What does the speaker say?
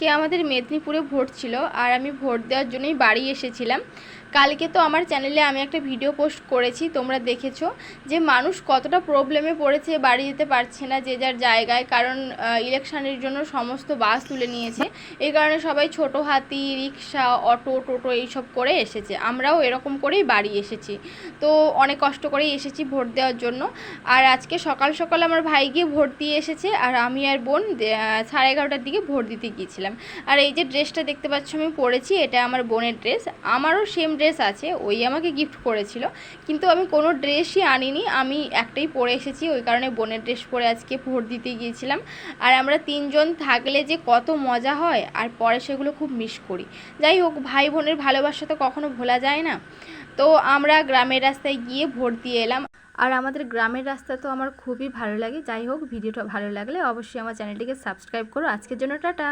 আজকে আমাদের মেদিনীপুরে ভোট ছিল আর আমি ভোট দেওয়ার জন্যই বাড়ি এসেছিলাম। কালকে তো আমার চ্যানেলে আমি একটা ভিডিও পোস্ট করেছি, তোমরা দেখেছো যে মানুষ কতটা প্রবলেমে পড়েছে, বাড়ি যেতে পারছে না যে যার জায়গায়, কারণ ইলেকশনের জন্য সমস্ত বাস তুলে নিয়েছে। এই কারণে সবাই ছোট হাতি, রিক্সা, অটো, টোটো এইসব করে এসেছে। আমরাও এরকম করেই বাড়ি এসেছি। তো অনেক কষ্ট করেই এসেছি ভোট দেওয়ার জন্য। আর আজকে সকাল সকাল আমার ভাই গিয়ে ভোট দিয়ে এসেছে আর আমি আর বোন 11:30টার দিকে ভোট দিতে গিয়েছিলাম। আর এই যে ড্রেসটা দেখতে পাচ্ছ আমি পরেছি, এটা আমার বোনের ড্রেস। আমারও সেম ড্রেস আছে, ওই আমাকে গিফট করেছিল, কিন্তু আমি কোনো ড্রেসই আনিনি, আমি একটাই পরে এসেছি। ওই কারণে বোনের ড্রেস পরে আজকে ভোট দিতে গিয়েছিলাম। আর আমরা তিনজন থাকলে যে কত মজা হয়, আর পরে সেগুলো খুব মিস করি। যাই হোক, ভাই বোনের ভালোবাসা তো কখনো ভোলা যায় না। তো আমরা গ্রামের রাস্তায় গিয়ে ভোট দিয়ে এলাম। আর আমাদের গ্রামের রাস্তা তো আমার খুবই ভালো লাগে। যাই হোক, ভিডিওটা ভালো লাগলে অবশ্যই আমার চ্যানেলটিকে সাবস্ক্রাইব করো। আজকের জন্য টাটা।